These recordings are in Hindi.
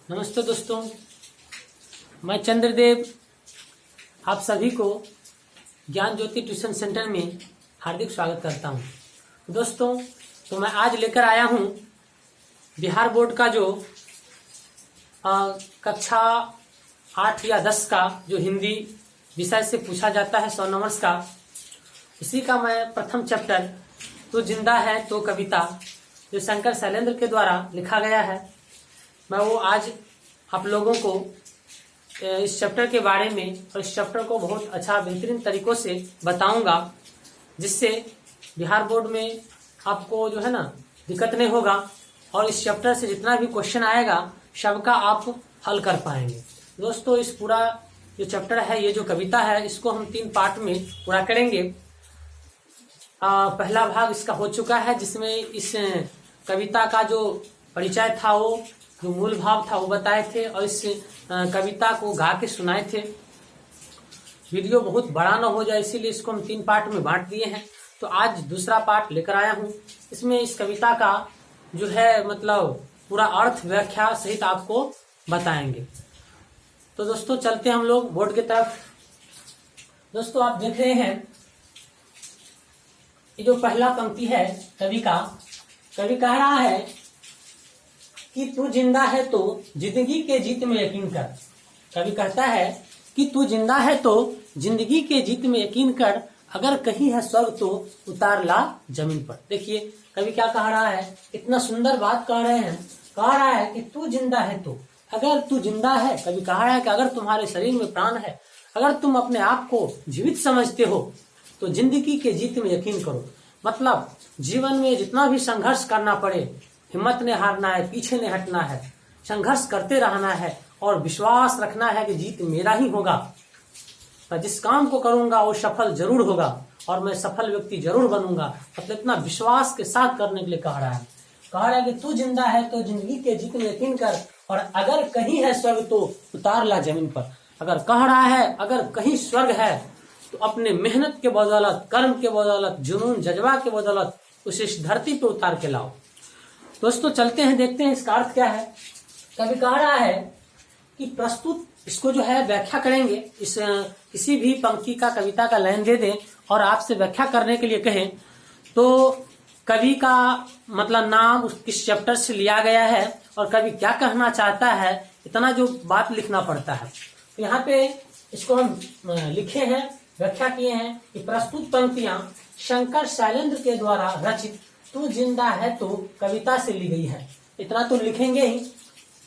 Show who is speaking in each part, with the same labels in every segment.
Speaker 1: नमस्ते दोस्तों, मैं चंद्रदेव आप सभी को ज्ञान ज्योति ट्यूशन सेंटर में हार्दिक स्वागत करता हूं। दोस्तों, तो मैं आज लेकर आया हूं बिहार बोर्ड का जो कक्षा 8 या 10 का जो हिंदी विषय से पूछा जाता है 100 नंबर्स का, इसी का मैं प्रथम चैप्टर तो जिंदा है तो कविता जो शंकर शैलेंद्र के द्वारा लिखा गया है, मैं वो आज आप लोगों को इस चैप्टर के बारे में और इस चैप्टर को बहुत अच्छा बेहतरीन तरीकों से बताऊंगा, जिससे बिहार बोर्ड में आपको जो है ना दिक्कत नहीं होगा और इस चैप्टर से जितना भी क्वेश्चन आएगा सबका आप हल कर पाएंगे। दोस्तों, इस पूरा जो चैप्टर है, ये जो कविता है, इसको हम 3 पार्ट में पूरा करेंगे। पहला भाग इसका हो चुका है, जिसमें इस कविता का जो परिचय था, वो जो मूल भाव था वो बताए थे और इस कविता को गा के सुनाए थे। वीडियो बहुत बड़ा ना हो जाए, इसीलिए इसको हम 3 पार्ट में बांट दिए हैं। तो आज दूसरा पार्ट लेकर आया हूँ। इसमें इस कविता का जो है मतलब पूरा अर्थ व्याख्या सहित आपको बताएंगे। तो दोस्तों, चलते हैं हम लोग बोर्ड की तरफ। दोस्तों, आप देख रहे हैं ये जो पहला पंक्ति है कवि कह रहा है कि तू जिंदा है तो जिंदगी के जीत में यकीन कर। कवि कहता है कि तू जिंदा है तो जिंदगी के जीत में यकीन कर, अगर कहीं है स्वर्ग तो उतार ला जमीन पर। देखिए कवि क्या कह रहा है, इतना सुंदर बात कह रहे हैं। कह रहा है कि तू जिंदा है तो, अगर तू जिंदा है, कवि कह रहा है कि अगर तुम्हारे शरीर में प्राण है, अगर तुम अपने आप को जीवित समझते हो तो जिंदगी के जीत में यकीन करो। मतलब जीवन में जितना भी संघर्ष करना पड़े, हिम्मत नहीं हारना है, पीछे नहीं हटना है, संघर्ष करते रहना है और विश्वास रखना है कि जीत मेरा ही होगा। मैं जिस काम को करूंगा वो सफल जरूर होगा और मैं सफल व्यक्ति जरूर बनूंगा। मतलब इतना विश्वास के साथ करने के लिए कह रहा है कि तू जिंदा है तो जिंदगी के जीत में यकीन कर, और अगर कहीं है स्वर्ग तो उतार ला जमीन पर। अगर कह रहा है अगर कहीं स्वर्ग है तो अपने मेहनत के बदौलत, कर्म के बदौलत, जुनून जज्बा के बदौलत उसे इस धरती पे उतार के लाओ। दोस्तों, चलते हैं, देखते हैं इसका अर्थ क्या है। कवि कह रहा है कि प्रस्तुत इसको जो है व्याख्या करेंगे। इस किसी भी पंक्ति का, कविता का लाइन दे दें और आपसे व्याख्या करने के लिए कहें तो कवि का मतलब नाम किस चैप्टर से लिया गया है और कवि क्या कहना चाहता है, इतना जो बात लिखना पड़ता है। तो यहाँ पे इसको हम लिखे हैं, व्याख्या किए हैं कि प्रस्तुत पंक्तियां शंकर शैलेंद्र के द्वारा रचित तू जिंदा है तो कविता से ली गई है। इतना तो लिखेंगे ही।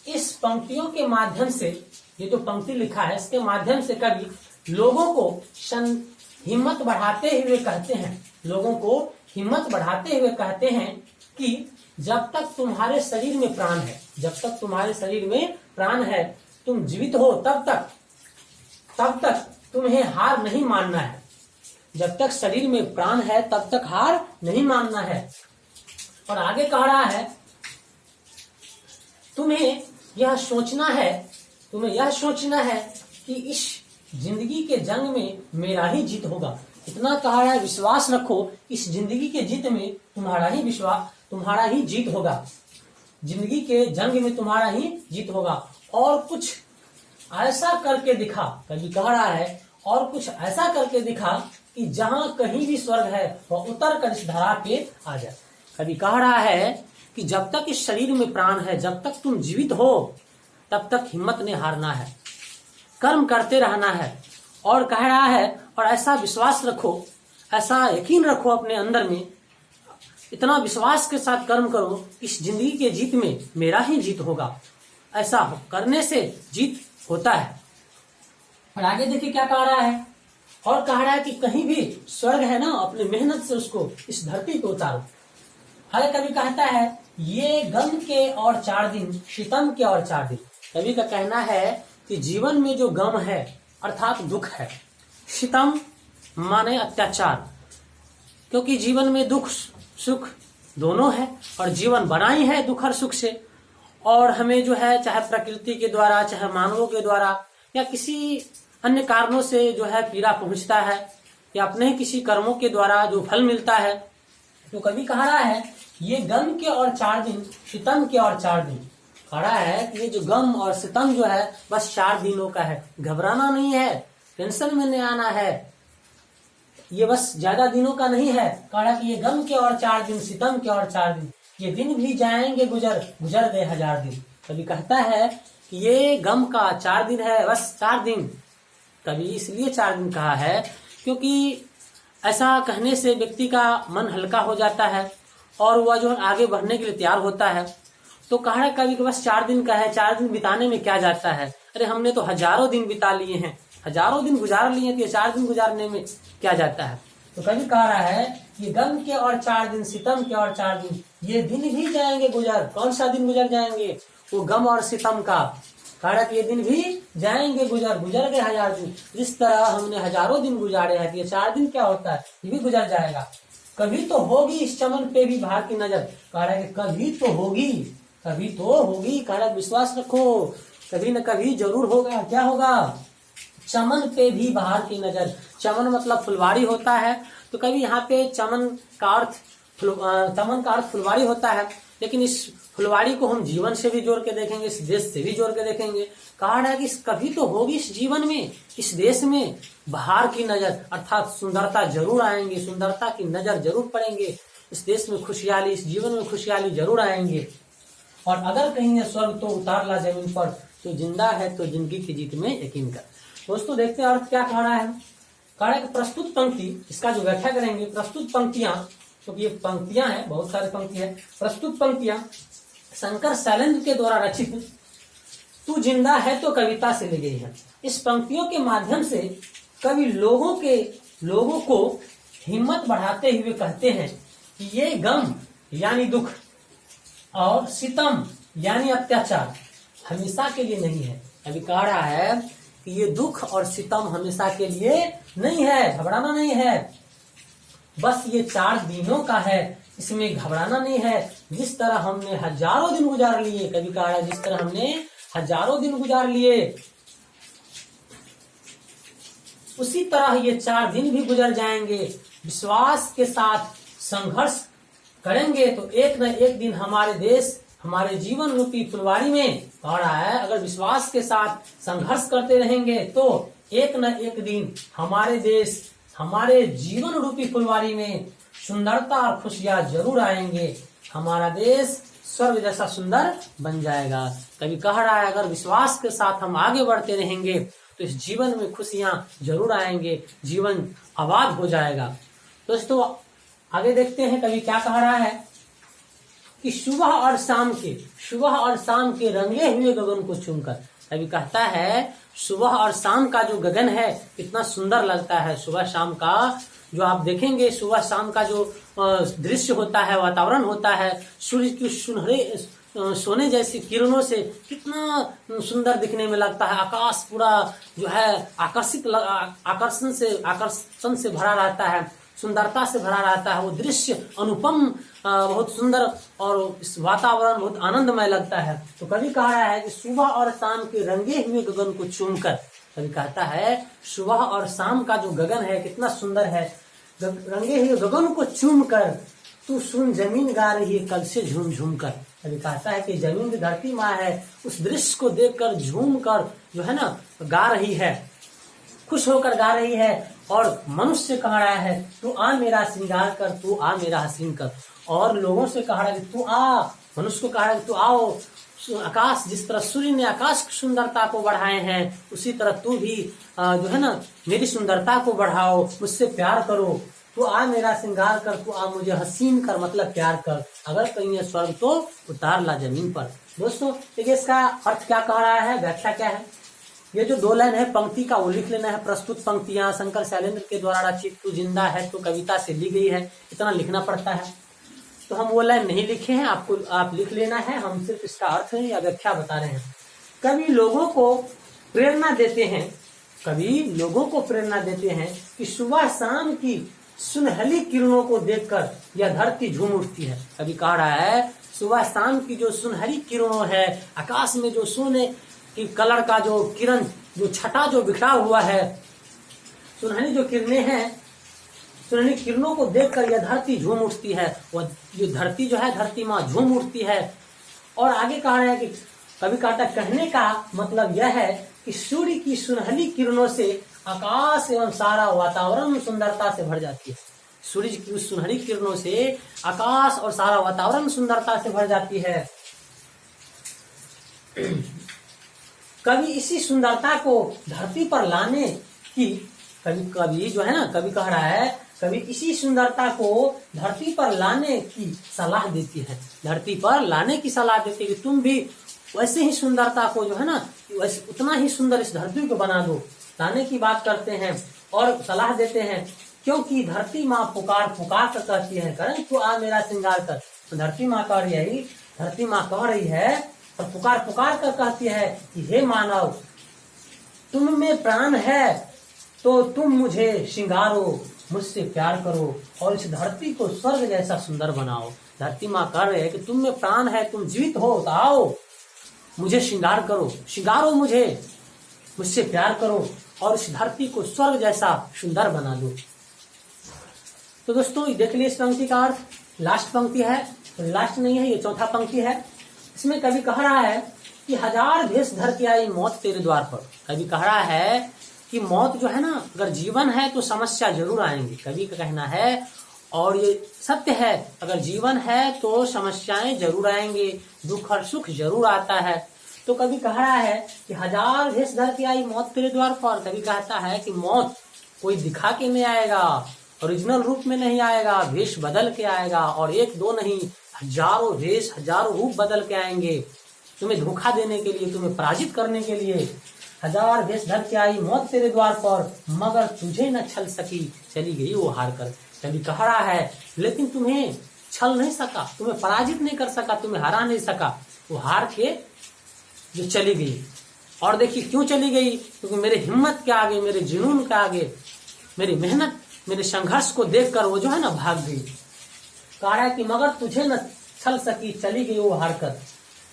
Speaker 1: इस पंक्तियों के माध्यम से, ये जो पंक्ति लिखा है, इसके माध्यम से कवि लोगों को हिम्मत बढ़ाते हुए कहते हैं, लोगों को हिम्मत बढ़ाते हुए कहते हैं कि जब तक तुम्हारे शरीर में प्राण है, जब तक तुम्हारे शरीर में प्राण है, तुम जीवित हो, तब तक तुम्हें हार नहीं मानना है। जब तक शरीर में प्राण है तब तक हार नहीं मानना है। और आगे कह रहा है तुम्हें यह सोचना है कि इस जिंदगी के जंग में मेरा ही जीत होगा। इतना कह रहा है, विश्वास रखो, इस जिंदगी के जीत में तुम्हारा ही जीत होगा। जिंदगी के जंग में तुम्हारा ही जीत होगा। और कुछ ऐसा करके दिखा, कभी कह रहा है, और कुछ ऐसा करके दिखा कि जहां कहीं भी स्वर्ग है वह उतर कर इस धरा पे आ जाए। कभी कह रहा है कि जब तक इस शरीर में प्राण है, जब तक तुम जीवित हो, तब तक हिम्मत नहीं हारना है, कर्म करते रहना है। और कह रहा है, और ऐसा विश्वास रखो, ऐसा यकीन रखो अपने अंदर में, इतना विश्वास के साथ कर्म करो, इस जिंदगी के जीत में मेरा ही जीत होगा। ऐसा करने से जीत होता है। और आगे देखिए क्या कह रहा है, और कह रहा है कि कहीं भी स्वर्ग है ना, अपनी मेहनत से उसको इस धरती पे उतारो। हर कवि कहता है ये गम के और 4 दिन, सितम के और 4 दिन। कवि का कहना है कि जीवन में जो गम है अर्थात दुख है, सितम माने अत्याचार, क्योंकि जीवन में दुख सुख दोनों है और जीवन बना ही है दुख और सुख से। और हमें जो है चाहे प्रकृति के द्वारा, चाहे मानवों के द्वारा या किसी अन्य कारणों से जो है पीड़ा पहुंचता है, या अपने किसी कर्मों के द्वारा जो फल मिलता है। तो कवि कह रहा है ये गम के और 4 दिन, सितम के और 4 दिन, कह रहा है कि ये जो गम और सितम जो है बस 4 दिनों का है, घबराना नहीं है, टेंशन में नहीं आना है, ये बस ज्यादा दिनों का नहीं है। कह रहा कि ये गम के और 4 दिन, सितम के और 4 दिन, ये दिन भी जाएंगे गुजर, गुजर गए 1000 दिन। कभी कहता है कि ये गम का 4 दिन है, बस 4 दिन। कभी इसलिए 4 दिन कहा है क्योंकि ऐसा कहने से व्यक्ति का मन हल्का हो जाता है और वह जो आगे बढ़ने के लिए तैयार होता है। तो कह रहा है कभी कि बस 4 दिन का है, 4 दिन बिताने में क्या जाता है, अरे हमने तो हजारों दिन बिता लिए हैं, हजारों दिन गुजार लिए, तो ये 4 दिन गुजारने में क्या जाता है। तो कभी कह रहा है कि गम के और 4 दिन, सितम के और 4 दिन, ये दिन भी जाएंगे गुजर। कौन सा दिन गुजर जाएंगे? वो गम और सितम का। कह रहा कि ये दिन भी जाएंगे गुजर, गुजर गए 1000 दिन। जिस तरह हमने हजारों दिन गुजारे हैं, ये 4 दिन क्या होता है, ये भी गुजर जाएगा। कभी तो होगी इस चमन पे भी बहार की नजर। कह रहा है कि कभी तो होगी, कभी तो होगी। कह रहा है विश्वास रखो, कभी न कभी जरूर होगा। क्या होगा? चमन पे भी बहार की नजर। चमन मतलब फुलवारी होता है, तो कभी यहाँ पे चमन का अर्थ फुलवारी होता है, लेकिन इस फुलवारी को हम जीवन से भी जोड़ के देखेंगे, इस देश से भी जोड़ के देखेंगे। कहा है कि कभी तो होगी इस जीवन में, इस देश में बहार की नजर, अर्थात सुंदरता जरूर आएंगे, सुंदरता की नजर जरूर पड़ेंगे। इस देश में खुशहाली, इस जीवन में खुशहाली जरूर आएंगे। और अगर कहीं ये स्वर्ग तो उतार ला जमीन पर, तो जिंदा है तो जिंदगी की जीत में यकीन कर। दोस्तों देखते हैं अर्थ क्या कह रहा है। कह रहा है कि प्रस्तुत पंक्ति, इसका जो व्याख्या करेंगे, प्रस्तुत पंक्तियां, क्योंकि ये पंक्तियां हैं, बहुत सारे पंक्ति है। प्रस्तुत पंक्तियां शंकर शैलेंद्र के द्वारा रचित तू जिंदा है तो कविता से ली गई है। इस पंक्तियों के माध्यम से कवि लोगों को हिम्मत बढ़ाते हुए कहते हैं कि ये गम यानी दुख और सितम यानी अत्याचार हमेशा के लिए नहीं है। अभी कह रहा है कि ये दुख और सितम हमेशा के लिए नहीं है, घबराना नहीं है, बस ये 4 दिनों का है, इसमें घबराना नहीं है। जिस तरह हमने हजारों दिन गुजार लिए, कभी कहा है जिस तरह हमने हजारों दिन गुजार लिए, उसी तरह ये 4 दिन भी गुजर जाएंगे। विश्वास के साथ संघर्ष करेंगे तो एक न एक दिन हमारे देश, हमारे जीवन रूपी फुलवारी में, कह रहा है अगर विश्वास के साथ संघर्ष करते रहेंगे तो एक न एक दिन हमारे देश, हमारे जीवन रूपी फुलवारी में सुंदरता और खुशियां जरूर आएंगे। हमारा देश स्वर्ग जैसा सुंदर बन जाएगा। कभी कह रहा है अगर विश्वास के साथ हम आगे बढ़ते रहेंगे तो इस जीवन में खुशियां जरूर आएंगे, जीवन आबाद हो जाएगा। दोस्तों आगे देखते हैं कभी क्या कह रहा है कि सुबह और शाम के रंगे हुए गगन को चूमकर। कभी कहता है सुबह और शाम का जो गगन है कितना सुंदर लगता है। सुबह शाम का जो आप देखेंगे, सुबह शाम का जो दृश्य होता है, वातावरण होता है, सूर्य की सुनहरे सोने जैसी किरणों से कितना सुंदर दिखने में लगता है। आकाश पूरा जो है आकर्षण से भरा रहता है, सुंदरता से भरा रहता है। वो दृश्य अनुपम, बहुत सुंदर, और इस वातावरण बहुत आनंदमय लगता है। तो कभी कह रहा है कि सुबह और शाम के रंगे हुए गगन को चूमकर। कभी कहता है सुबह और शाम का जो गगन है कितना सुंदर है, रंगे हुए गगन को चूमकर तू सुन जमीन गा रही है कल से झूम झूम कर। कभी कहता है कि जमीन की धरती माँ है, उस दृश्य को देखकर झूम कर जो है ना गा रही है, खुश होकर गा रही है। और मनुष्य कह रहा है तू आ मेरा श्रृंगार कर, तू आ मेरा हसीन कर। और लोगों से कह रहा है तू आ, मनुष्य को कह रहा है तू आओ। आकाश, जिस तरह सूर्य ने आकाश की सुंदरता को बढ़ाए हैं, उसी तरह तू भी जो है ना मेरी सुंदरता को बढ़ाओ, मुझसे प्यार करो। तू आ मेरा श्रृंगार कर, तू आ मुझे हसीन कर, मतलब प्यार कर। अगर कहीं है स्वर्ग तो उतार ला जमीन पर। दोस्तों देखिए इसका अर्थ क्या कह रहा है, व्याख्या क्या है। ये जो 2 लाइन है पंक्ति का वो लिख लेना है। प्रस्तुत पंक्तियां शंकर शैलेंद्र के द्वारा रचित तू जिंदा है तो कविता से ली गई है, इतना लिखना पड़ता है। तो हम वो लाइन नहीं लिखे हैं, आप लिख लेना है। हम सिर्फ इसका अर्थ है या व्याख्या बता रहे हैं। कभी लोगों को प्रेरणा देते हैं कि सुबह शाम की सुनहली किरणों को देखकर यह धरती झूम उठती है। कभी कह रहा है सुबह शाम की जो सुनहरी किरणों है, आकाश में जो सोने की कलर का जो किरण, जो छटा जो बिखरा हुआ है, सुनहरी जो किरणें हैं, सुनहरी किरणों को देखकर यह धरती झूम उठती है। वह जो धरती जो है, धरती माँ झूम उठती है। और आगे कह रहे हैं कि कवि कहता कहने का मतलब यह है कि सूर्य की सुनहली किरणों से आकाश एवं सारा वातावरण सुंदरता से भर जाती है। सूर्य की उस सुनहली किरणों से आकाश और सारा वातावरण सुंदरता से भर जाती है। कवि इसी सुंदरता को धरती पर लाने की कवि जो है ना, कवि कह रहा है, कवि इसी सुंदरता को धरती पर लाने की सलाह देती है। धरती पर लाने की सलाह देती है कि तुम भी वैसे ही सुंदरता को जो है ना, वैसे उतना ही सुंदर इस धरती को बना दो। लाने की बात करते हैं और सलाह देते हैं, क्योंकि धरती माँ पुकार पुकार कर कहती है, करण तू आ मेरा श्रृंगार कर। तो धरती माँ कह रही है, धरती माँ कह रही है और पुकार पुकार कर कहती है कि हे मानव, तुम में प्राण है तो तुम मुझे श्रृंगारो, मुझसे प्यार करो और इस धरती को स्वर्ग जैसा सुंदर बनाओ। धरती माँ कह रहे हैं कि तुम में प्राण है, तुम जीवित हो तो आओ मुझे श्रृंगार करो, श्रृंगारो मुझे, मुझसे प्यार करो और इस धरती को स्वर्ग जैसा सुंदर बना दो। तो दोस्तों देख लीजिए इस पंक्ति का अर्थ। लास्ट पंक्ति है, तो लास्ट नहीं है, ये चौथा पंक्ति है। इसमें कवि कह रहा है कि हजार भेष धर के आई मौत तेरे द्वार पर। कवि कह रहा है कि मौत जो है ना, अगर जीवन है तो समस्या जरूर आएंगी। कवि का कहना है और ये सत्य है, अगर जीवन है तो समस्याएं जरूर आएंगे, दुख और सुख जरूर आता है। तो कवि कह रहा है कि हजार भेष धर के आई मौत तेरे द्वार पर। कवि कहता है कि मौत कोई दिखा के नहीं आएगा, ओरिजिनल रूप में नहीं आएगा, भेष बदल के आएगा। और एक दो नहीं, हजारों भेष हजारों रूप बदल के आएंगे तुम्हें धोखा देने के लिए, तुम्हें पराजित करने के लिए। हजार भेष धर के आई मौत तेरे द्वार पर, मगर तुझे न छल सकी, चली गई वो हार कर। कभी कह रहा है लेकिन तुम्हें छल नहीं सका, तुम्हें पराजित नहीं कर सका, तुम्हें हरा नहीं सका, वो हार के जो चली गई। और देखिए क्यों चली गई, क्योंकि मेरे हिम्मत के आगे, मेरे जुनून के आगे, मेरी मेहनत, मेरे संघर्ष को देखकर वो जो है ना भाग गई। कह रहा है कि मगर तुझे न छल सकी, चली गई वो हार कर,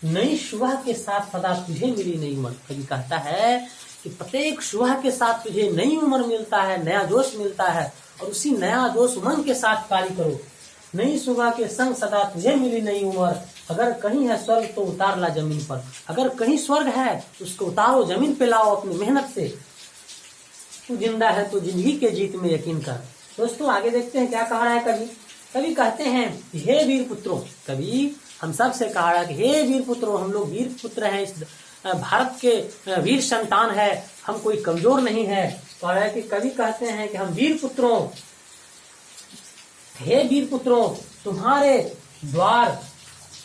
Speaker 1: नई सुबह के साथ सदा तुझे मिली नई उम्र। कभी कहता है कि प्रत्येक सुबह के साथ तुझे नई उम्र मिलता है, नया जोश मिलता है, और उसी नया जोश उमंग के साथ कार्य करो। नई सुबह के संग सदा तुझे मिली नई उम्र, अगर कहीं है स्वर्ग तो उतार ला जमीन पर। अगर कहीं स्वर्ग है तो उसको उतारो, जमीन पे लाओ अपनी मेहनत से। तू जिंदा है तो जिंदगी के जीत में यकीन कर। दोस्तों आगे देखते हैं क्या कह रहा है कवि। कवि कहते हैं हे वीर पुत्रों, कवि हम सब से कह रहा है कि हे वीर पुत्रों, हम लोग वीर पुत्र हैं, इस भारत के वीर संतान है, हम कोई कमजोर नहीं है। कह रहा है कि कवि कहते हैं कि हम वीर पुत्रों, हे वीर पुत्रों, तुम्हारे द्वार,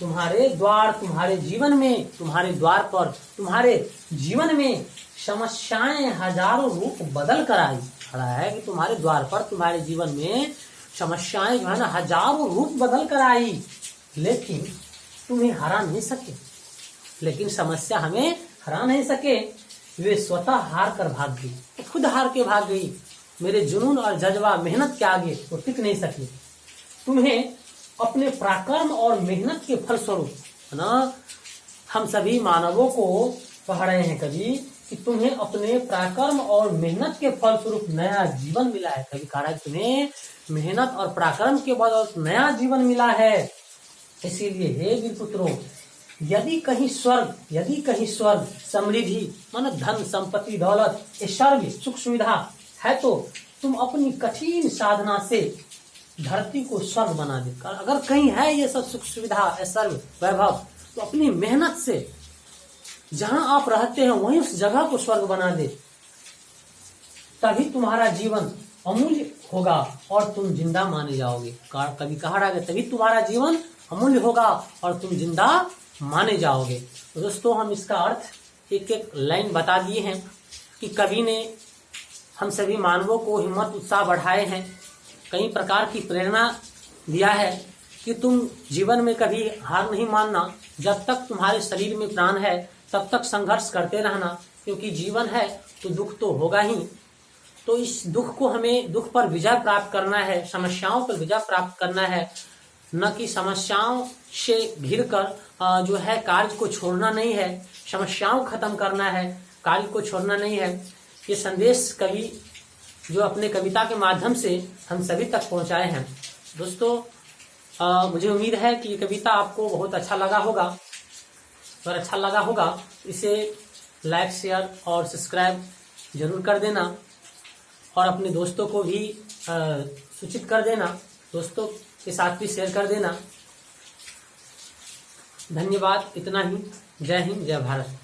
Speaker 1: तुम्हारे जीवन में, तुम्हारे द्वार पर, तुम्हारे जीवन में समस्याएं हजारों रूप बदल कर आई। खड़ा है कि तुम्हारे द्वार पर, तुम्हारे जीवन में समस्याएं जो है ना हजारों रूप बदल कर आई, लेकिन तुम्हें हरा नहीं सके। लेकिन समस्या हमें हरा नहीं सके, वे स्वतः हार कर भाग गई, तो खुद हार के भाग गई। मेरे जुनून और जज्बा, मेहनत के आगे वो टिक नहीं सके। तुम्हें अपने पराक्रम और मेहनत के फलस्वरूप, है ना, हम सभी मानवों को कह रहे हैं कभी कि तुम्हें अपने पराक्रम और मेहनत के फलस्वरूप नया जीवन मिला है। कभी कह रहा है तुम्हें मेहनत और पराक्रम के बदौलत नया जीवन मिला है। इसीलिए हे वीर पुत्रों, यदि कहीं स्वर्ग समृद्धि, मानो धन संपत्ति दौलत, ऐश्वर्य सुख सुविधा है, तो तुम अपनी कठिन साधना से धरती को स्वर्ग बना दे। अगर कहीं है ये सब सुख सुविधा, ऐश्वर्य, वैभव, तो अपनी मेहनत से जहां आप रहते हैं वहीं उस जगह को स्वर्ग बना दे, तभी तुम्हारा जीवन अमूल्य होगा और तुम जिंदा माने जाओगे। कभी कहा रहा है तभी तुम्हारा जीवन अमूल्य होगा और तुम जिंदा माने जाओगे। तो दोस्तों हम इसका अर्थ एक एक लाइन बता दिए हैं कि कवि ने हम सभी मानवों को हिम्मत उत्साह बढ़ाए हैं, कई प्रकार की प्रेरणा दिया है कि तुम जीवन में कभी हार नहीं मानना। जब तक तुम्हारे शरीर में प्राण है तब तक संघर्ष करते रहना, क्योंकि जीवन है तो दुख तो होगा ही। तो इस दुख को हमें, दुख पर विजय प्राप्त करना है, समस्याओं पर विजय प्राप्त करना है, न कि समस्याओं से घिरकर जो है कार्य को छोड़ना नहीं है, समस्याओं खत्म करना है, कार्य को छोड़ना नहीं है। ये संदेश कवि जो अपने कविता के माध्यम से हम सभी तक पहुंचाए हैं। दोस्तों मुझे उम्मीद है कि ये कविता आपको बहुत अच्छा लगा होगा। अगर अच्छा लगा होगा इसे लाइक शेयर और सब्सक्राइब जरूर कर देना और अपने दोस्तों को भी सूचित कर देना, दोस्तों के साथ भी शेयर कर देना। धन्यवाद। इतना ही। जय हिंद, जय भारत।